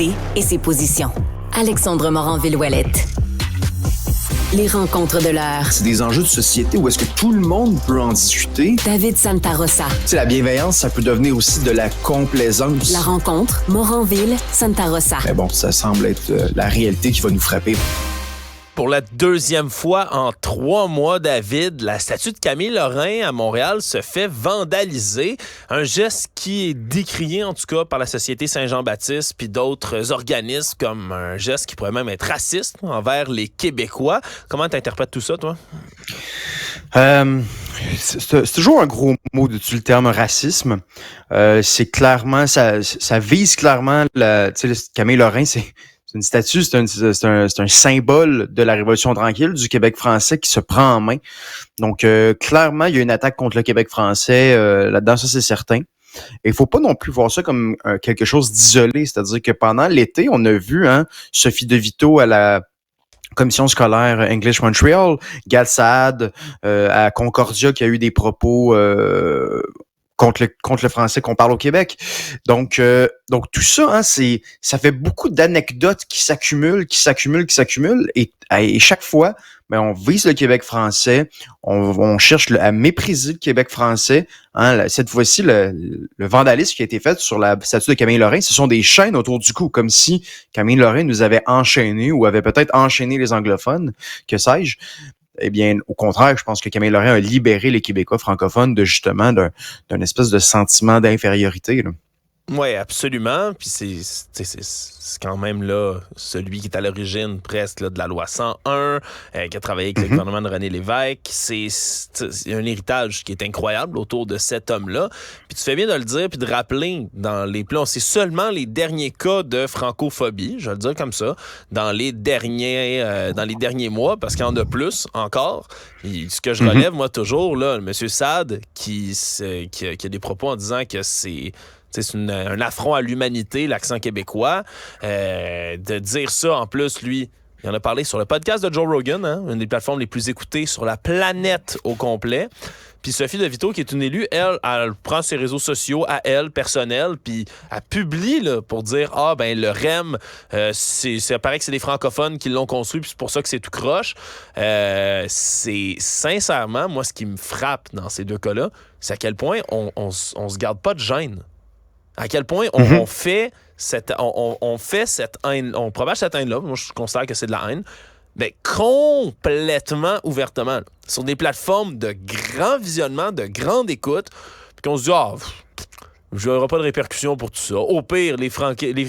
et ses positions. Alexandre Morin-Villouellette. Les rencontres de l'heure. C'est des enjeux de société où est-ce que tout le monde peut en discuter. David Santarossa. C'est la bienveillance, ça peut devenir aussi de la complaisance. La rencontre, Moranville-Santarossa. Mais bon, ça semble être la réalité qui va nous frapper. Pour la deuxième fois en 3 mois, David, la statue de Camille Lorrain à Montréal se fait vandaliser. Un geste qui est décrié, en tout cas, par la Société Saint-Jean-Baptiste puis d'autres organismes comme un geste qui pourrait même être raciste envers les Québécois. Comment t'interprètes tout ça, toi? C'est toujours un gros mot dessus le terme racisme. C'est clairement, ça vise clairement Camille Lorrain, c'est une statue, c'est un symbole de la Révolution tranquille du Québec français qui se prend en main. Donc, clairement, il y a une attaque contre le Québec français là-dedans, ça c'est certain. Et il faut pas non plus voir ça comme quelque chose d'isolé, c'est-à-dire que pendant l'été, on a vu Sophie DeVito à la commission scolaire English Montreal, Gad Saad à Concordia qui a eu des propos contre le français qu'on parle au Québec. Donc tout ça, ça fait beaucoup d'anecdotes qui s'accumulent, et chaque fois, on vise le Québec français, on cherche à mépriser le Québec français. Cette fois-ci, le vandalisme qui a été fait sur la statue de Camille Lorrain, ce sont des chaînes autour du cou, comme si Camille Lorrain nous avait enchaînés ou avait peut-être enchaîné les anglophones, que sais-je. Eh bien, au contraire, je pense que Camille Lorrain a libéré les Québécois francophones d'un espèce de sentiment d'infériorité, là. Oui, absolument. Puis c'est quand même là celui qui est à l'origine presque là, de la loi 101, qui a travaillé avec le gouvernement de René Lévesque. C'est un héritage qui est incroyable autour de cet homme-là. Puis tu fais bien de le dire puis de rappeler dans les plans, c'est seulement les derniers cas de francophobie, je vais le dire comme ça, dans les derniers mois, parce qu'il y en a plus encore. Et ce que je relève, moi, toujours, là, le M. Saad qui a des propos en disant que c'est un affront à l'humanité, l'accent québécois. De dire ça, en plus, lui, il en a parlé sur le podcast de Joe Rogan, une des plateformes les plus écoutées sur la planète au complet. Puis Sophie DeVito, qui est une élue, elle prend ses réseaux sociaux à elle, personnels, puis elle publie là, pour dire « Ah, ben le REM, ça paraît que c'est des francophones qui l'ont construit, puis c'est pour ça que c'est tout croche. » C'est sincèrement, moi, ce qui me frappe dans ces deux cas-là, c'est à quel point on se garde pas de gêne. À quel point on fait cette haine, on propage cette haine-là, moi je considère que c'est de la haine, mais complètement ouvertement, là, sur des plateformes de grand visionnement, de grande écoute, puis qu'on se dit je n'aurai pas de répercussions pour tout ça. Au pire, les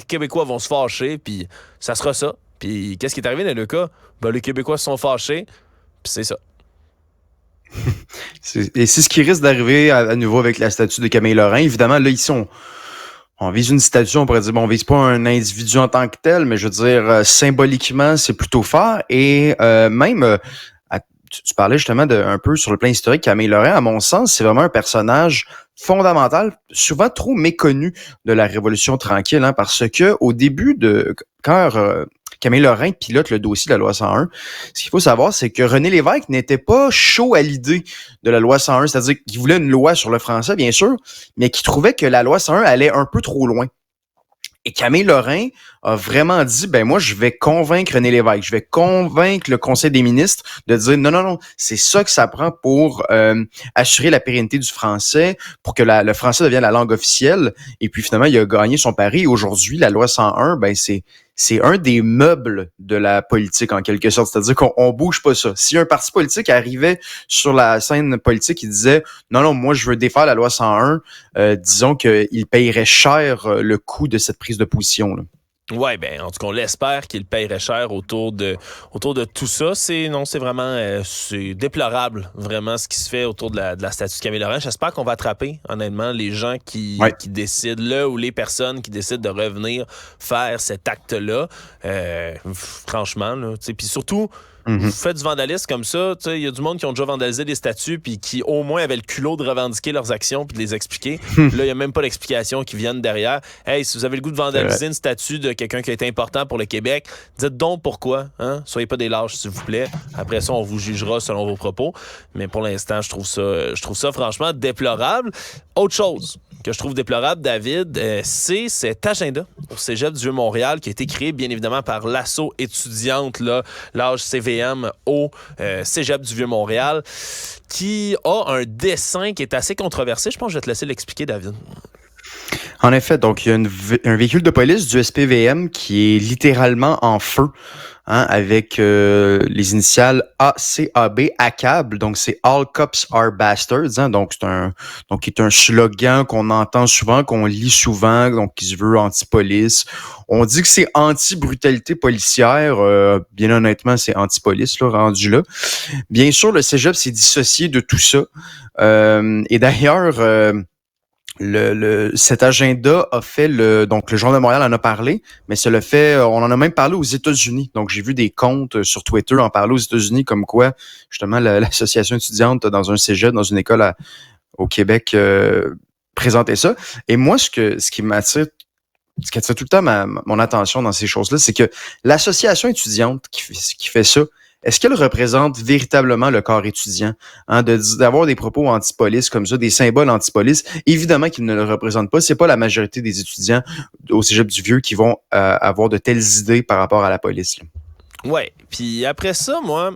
Québécois vont se fâcher, puis ça sera ça. Puis qu'est-ce qui est arrivé dans le cas? Ben, les Québécois se sont fâchés, puis c'est ça. Et c'est ce qui risque d'arriver à nouveau avec la statue de Camille Lorrain. Évidemment, là, ici, on vise une statue, on pourrait dire, on vise pas un individu en tant que tel, mais je veux dire, symboliquement, c'est plutôt fort. Et même, tu parlais justement un peu sur le plan historique, Camille Lorrain, à mon sens, c'est vraiment un personnage fondamental, souvent trop méconnu de la Révolution tranquille, parce que au début quand Camille Lorrain pilote le dossier de la loi 101, ce qu'il faut savoir, c'est que René Lévesque n'était pas chaud à l'idée de la loi 101, c'est-à-dire qu'il voulait une loi sur le français, bien sûr, mais qu'il trouvait que la loi 101 allait un peu trop loin. Et Camille Lorrain a vraiment dit, moi, je vais convaincre René Lévesque, je vais convaincre le Conseil des ministres de dire non, c'est ça que ça prend pour assurer la pérennité du français, pour que le français devienne la langue officielle. Et puis finalement, il a gagné son pari. Et aujourd'hui, la loi 101, c'est un des meubles de la politique en quelque sorte. C'est-à-dire qu'on bouge pas ça. Si un parti politique arrivait sur la scène politique et disait non, moi je veux défaire la loi 101, disons qu'il payerait cher le coût de cette prise de position, là. Oui, en tout cas, on l'espère qu'il paierait cher autour de tout ça. C'est vraiment c'est déplorable, vraiment, ce qui se fait autour de la statue de Camille Lorrain. J'espère qu'on va attraper, honnêtement, les gens qui décident là, ou les personnes qui décident de revenir faire cet acte-là. Franchement, là, puis surtout, vous faites du vandalisme comme ça, il y a du monde qui ont déjà vandalisé des statues puis qui au moins avaient le culot de revendiquer leurs actions puis de les expliquer. Là, il n'y a même pas d'explication qui viennent derrière. Hey, si vous avez le goût de vandaliser une statue de quelqu'un qui a été important pour le Québec, dites donc pourquoi. Soyez pas des lâches, s'il vous plaît. Après ça, on vous jugera selon vos propos. Mais pour l'instant, je trouve ça franchement déplorable. Autre chose que je trouve déplorable, David, c'est cet agenda au Cégep du Vieux-Montréal qui a été créé, bien évidemment, par l'Asso étudiante, là, l'âge CVM au Cégep du Vieux-Montréal, qui a un dessin qui est assez controversé. Je pense que je vais te laisser l'expliquer, David. En effet, donc il y a un véhicule de police du SPVM qui est littéralement en feu, hein, avec les initiales ACAB, ACAB, donc c'est All Cops Are Bastards, hein, donc c'est un slogan qu'on entend souvent, qu'on lit souvent, donc qui se veut anti-police. On dit que c'est anti-brutalité policière, bien honnêtement, c'est anti-police, là, rendu là. Bien sûr, le Cégep s'est dissocié de tout ça, et d'ailleurs, cet agenda a fait donc le Journal de Montréal en a parlé, mais ça le fait, on en a même parlé aux États-Unis. Donc j'ai vu des comptes sur Twitter en parler aux États-Unis comme quoi justement l'association étudiante dans un cégep, dans une école au Québec présentait ça. Et moi ce qui m'attire, ce qui attire tout le temps mon attention dans ces choses-là, c'est que l'association étudiante qui fait ça, est-ce qu'elle représente véritablement le corps étudiant, hein, d'avoir des propos anti-police comme ça, des symboles anti-police? Évidemment qu'ils ne le représentent pas. C'est pas la majorité des étudiants au Cégep du Vieux qui vont avoir de telles idées par rapport à la police, là. Ouais, puis après ça, moi,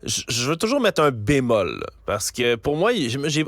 je veux toujours mettre un bémol, là, parce que pour moi,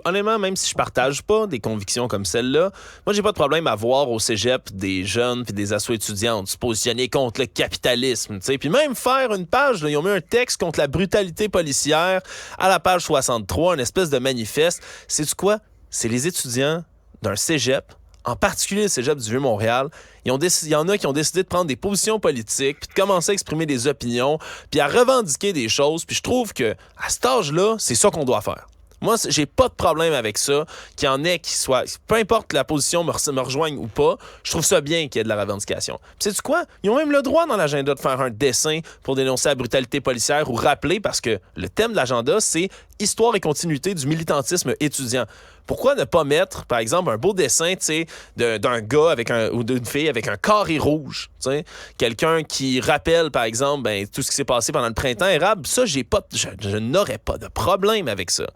honnêtement, même si je partage pas des convictions comme celle-là, moi, j'ai pas de problème à voir au cégep des jeunes puis des assos étudiantes se positionner contre le capitalisme, tu sais, puis même faire une page, là, ils ont mis un texte contre la brutalité policière à la page 63, une espèce de manifeste. Sais-tu quoi? C'est les étudiants d'un cégep, en particulier le Cégep du Vieux-Montréal, il y en a qui ont décidé de prendre des positions politiques, puis de commencer à exprimer des opinions, puis à revendiquer des choses, puis je trouve que à cet âge-là, c'est ça qu'on doit faire. Moi, j'ai pas de problème avec ça, qu'il y en ait qui soient... Peu importe que la position me rejoigne ou pas, je trouve ça bien qu'il y ait de la revendication. Puis sais-tu quoi? Ils ont même le droit dans l'agenda de faire un dessin pour dénoncer la brutalité policière ou rappeler, parce que le thème de l'agenda, c'est histoire et continuité du militantisme étudiant. Pourquoi ne pas mettre, par exemple, un beau dessin, tu sais, d'un gars ou d'une fille avec un carré rouge, tu sais, quelqu'un qui rappelle, par exemple, tout ce qui s'est passé pendant le printemps érable. Ça, je n'aurais pas de problème avec ça.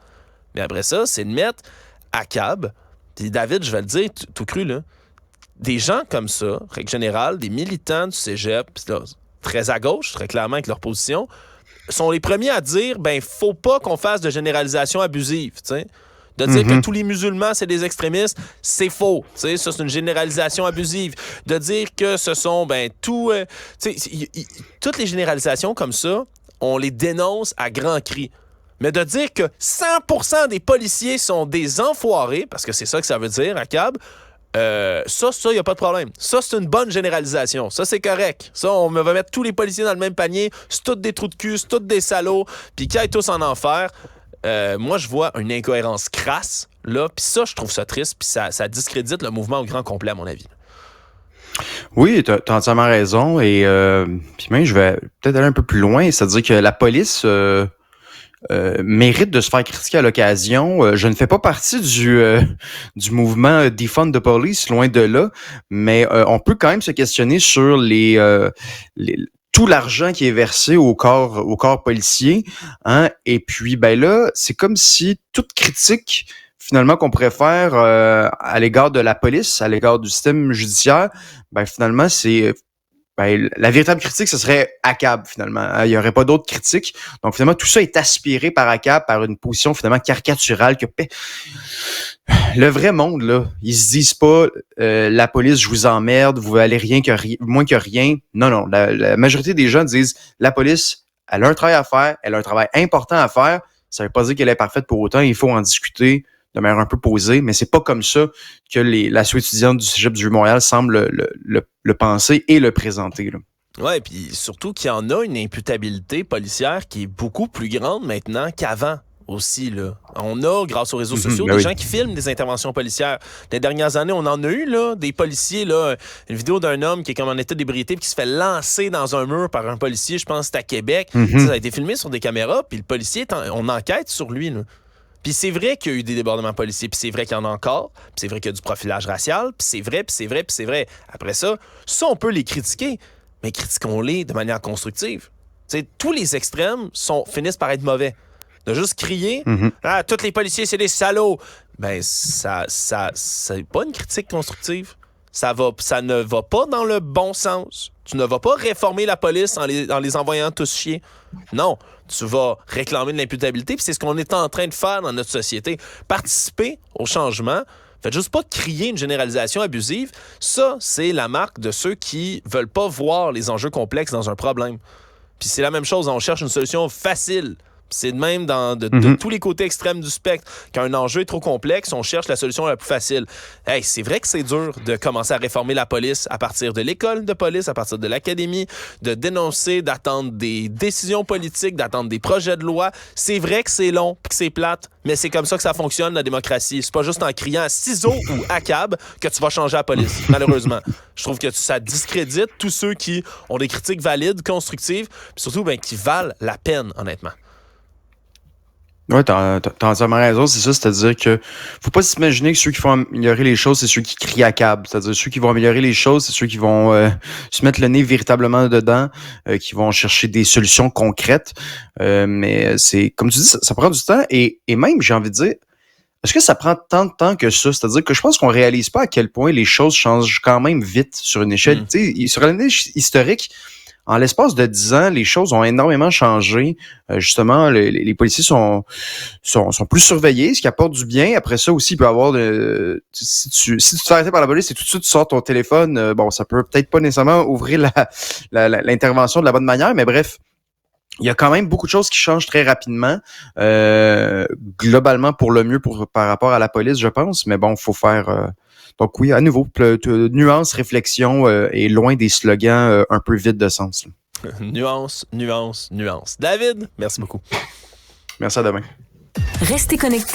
Mais après ça, c'est de mettre ACAB, puis David, je vais le dire tout cru, là, des gens comme ça, règle générale, des militants du cégep, là, très à gauche, très clairement avec leur position, sont les premiers à dire, faut pas qu'on fasse de généralisation abusive, tu sais. De dire que tous les musulmans, c'est des extrémistes, c'est faux. Ça, c'est une généralisation abusive. De dire que ce sont, toutes les généralisations comme ça, on les dénonce à grands cris. Mais de dire que 100% des policiers sont des enfoirés, parce que c'est ça que ça veut dire, ACAB, ça, il n'y a pas de problème. Ça, c'est une bonne généralisation. Ça, c'est correct. Ça, on va mettre tous les policiers dans le même panier. C'est tous des trous de cul, c'est tous des salauds, puis qu'ils aillent tous en enfer. Moi, je vois une incohérence crasse, là, puis ça, je trouve ça triste, puis ça discrédite le mouvement au grand complet, à mon avis. Oui, t'as entièrement raison, et puis même, je vais peut-être aller un peu plus loin, c'est-à-dire que la police mérite de se faire critiquer à l'occasion. Je ne fais pas partie du mouvement Defund the Police, loin de là, mais on peut quand même se questionner sur tout l'argent qui est versé au corps policier, hein. Et puis là, c'est comme si toute critique finalement qu'on pourrait faire à l'égard de la police, à l'égard du système judiciaire, finalement c'est la véritable critique, ce serait ACAB, finalement. Il n'y aurait pas d'autres critiques. Donc, finalement, tout ça est aspiré par ACAB, par une position, finalement, caricaturale. Le vrai monde, là, ils se disent pas la police, je vous emmerde, vous allez moins que rien. Non. La majorité des gens disent la police, elle a un travail à faire, elle a un travail important à faire. Ça veut pas dire qu'elle est parfaite pour autant. Il faut en discuter de manière un peu posée, mais c'est pas comme ça que l'asso étudiante du Cégep du Vieux-Montréal semble le penser et le présenter, là. Ouais, puis surtout qu'il y en a une imputabilité policière qui est beaucoup plus grande maintenant qu'avant aussi, là. On a, grâce aux réseaux sociaux, des gens qui filment des interventions policières. Les dernières années, on en a eu, là, des policiers, là, une vidéo d'un homme qui est comme en état d'ébriété puis qui se fait lancer dans un mur par un policier, je pense que c'est à Québec. Ça a été filmé sur des caméras, puis le policier, on enquête sur lui, là. Puis c'est vrai qu'il y a eu des débordements policiers, puis c'est vrai qu'il y en a encore, puis c'est vrai qu'il y a du profilage racial, puis c'est vrai, puis c'est vrai, puis c'est vrai. Après ça, on peut les critiquer, mais critiquons-les de manière constructive. T'sais, tous les extrêmes finissent par être mauvais. De juste crier « Ah, tous les policiers, c'est des salauds! » Ben, ça c'est pas une critique constructive. Ça ne va pas dans le bon sens. Tu ne vas pas réformer la police en les envoyant tous chier. Non, tu vas réclamer de l'imputabilité, puis c'est ce qu'on est en train de faire dans notre société. Participer au changement. Faites juste pas crier une généralisation abusive. Ça, c'est la marque de ceux qui veulent pas voir les enjeux complexes dans un problème. Puis c'est la même chose, on cherche une solution facile. C'est de même de tous les côtés extrêmes du spectre. Quand un enjeu est trop complexe, on cherche la solution la plus facile. Hey, c'est vrai que c'est dur de commencer à réformer la police à partir de l'école de police, à partir de l'académie, de dénoncer, d'attendre des décisions politiques, d'attendre des projets de loi. C'est vrai que c'est long, que c'est plate, mais c'est comme ça que ça fonctionne, la démocratie. C'est pas juste en criant à ciseaux ou à cab que tu vas changer la police, malheureusement. Je trouve que ça discrédite tous ceux qui ont des critiques valides, constructives, puis surtout qui valent la peine, honnêtement. Oui, t'as entièrement raison, c'est ça, c'est-à-dire que faut pas s'imaginer que ceux qui font améliorer les choses, c'est ceux qui crient à câble. C'est-à-dire ceux qui vont améliorer les choses, c'est ceux qui vont se mettre le nez véritablement dedans, qui vont chercher des solutions concrètes. Mais c'est, comme tu dis, ça prend du temps et même, j'ai envie de dire, est-ce que ça prend tant de temps que ça? C'est-à-dire que je pense qu'on réalise pas à quel point les choses changent quand même vite sur une échelle. Tu sais, sur l'année historique, en l'espace de 10 ans, les choses ont énormément changé. Justement, les policiers sont plus surveillés, ce qui apporte du bien. Après ça aussi, il peut y avoir si tu te fais arrêter par la police et tout de suite tu sors ton téléphone, ça peut peut-être pas nécessairement ouvrir l'intervention de la bonne manière, mais bref. Il y a quand même beaucoup de choses qui changent très rapidement, globalement pour le mieux par rapport à la police, je pense. Mais bon, faut faire... Donc oui, à nouveau, nuance, réflexion et loin des slogans un peu vides de sens. Nuance, nuance, nuance. David, merci beaucoup. Merci, à demain. Restez connectés.